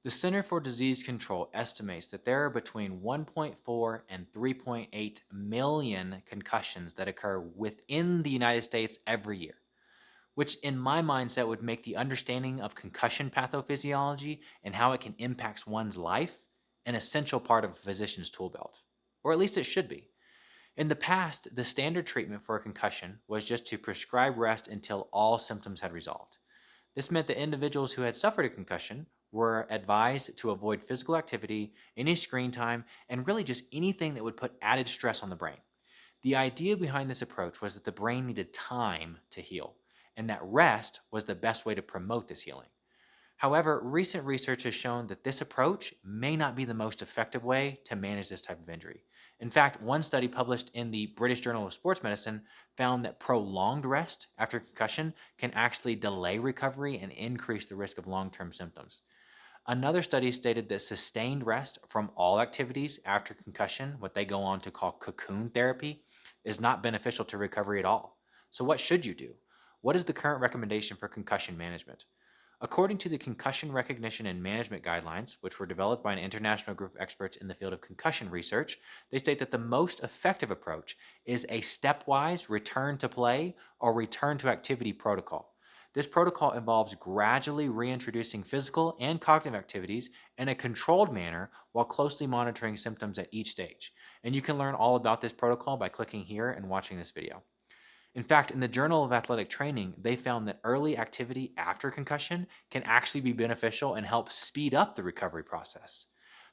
The Center for Disease Control estimates that there are between 1.4 and 3.8 million concussions that occur within the United States every year, which in my mindset would make the understanding of concussion pathophysiology and how it can impact one's life an essential part of a physician's tool belt. Or at least it should be. In the past, the standard treatment for a concussion was just to prescribe rest until all symptoms had resolved. This meant that individuals who had suffered a concussion were advised to avoid physical activity, any screen time, and really just anything that would put added stress on the brain. The idea behind this approach was that the brain needed time to heal, and that rest was the best way to promote this healing. However, recent research has shown that this approach may not be the most effective way to manage this type of injury. In fact, one study published in the British Journal of Sports Medicine found that prolonged rest after concussion can actually delay recovery and increase the risk of long term symptoms. Another study stated that sustained rest from all activities after concussion, what they go on to call cocoon therapy, is not beneficial to recovery at all. So, what should you do? What is the current recommendation for concussion management? According to the Concussion Recognition and Management Guidelines, which were developed by an international group of experts in the field of concussion research, they state that the most effective approach is a stepwise return to play or return to activity protocol. This protocol involves gradually reintroducing physical and cognitive activities in a controlled manner while closely monitoring symptoms at each stage. And you can learn all about this protocol by clicking here and watching this video. In fact, in the Journal of Athletic Training, they found that early activity after concussion can actually be beneficial and help speed up the recovery process.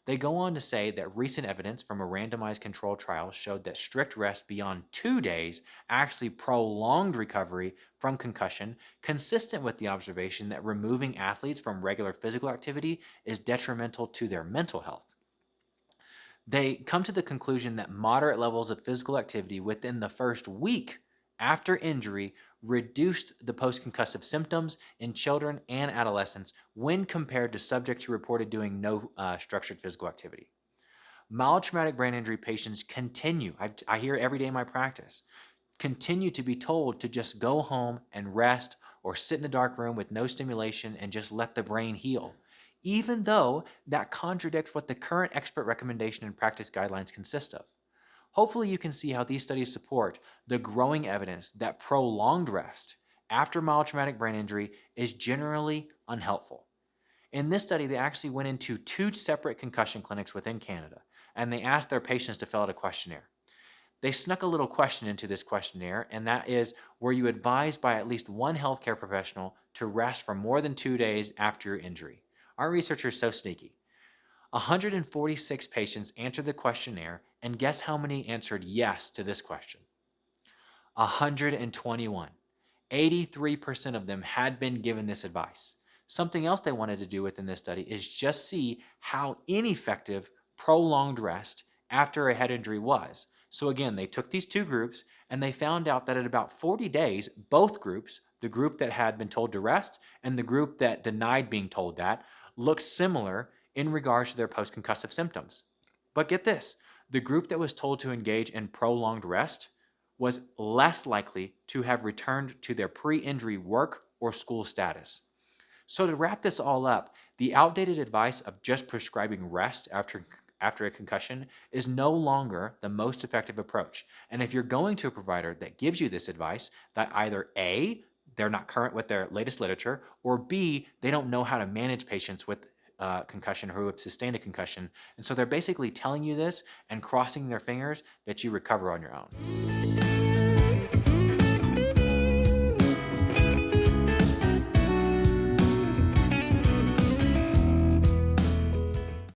They go on to say that recent evidence from a randomized controlled trial showed that strict rest beyond 2 days actually prolonged recovery from concussion, consistent with the observation that removing athletes from regular physical activity is detrimental to their mental health. They come to the conclusion that moderate levels of physical activity within the first week after injury reduced the post-concussive symptoms in children and adolescents when compared to subjects who reported doing no structured physical activity. Mild traumatic brain injury patients continue, I hear it every day in my practice, continue to be told to just go home and rest or sit in a dark room with no stimulation and just let the brain heal, even though that contradicts what the current expert recommendation and practice guidelines consist of. Hopefully, you can see how these studies support the growing evidence that prolonged rest after mild traumatic brain injury is generally unhelpful. In this study, they actually went into 2 separate concussion clinics within Canada, and they asked their patients to fill out a questionnaire. They snuck a little question into this questionnaire, and that is, were you advised by at least one healthcare professional to rest for more than 2 days after your injury? Our researchers are so sneaky. 146 patients answered the questionnaire, and guess how many answered yes to this question? 121. 83% of them had been given this advice. Something else they wanted to do within this study is just see how ineffective prolonged rest after a head injury was. So again, they took these 2 groups and they found out that at about 40 days, both groups, the group that had been told to rest and the group that denied being told that, looked similar in regards to their post-concussive symptoms. But get this, the group that was told to engage in prolonged rest was less likely to have returned to their pre-injury work or school status. So to wrap this all up, the outdated advice of just prescribing rest after a concussion is no longer the most effective approach. And if you're going to a provider that gives you this advice, that either A, they're not current with their latest literature, or B, they don't know how to manage patients with concussion or who have sustained a concussion. And so they're basically telling you this and crossing their fingers that you recover on your own.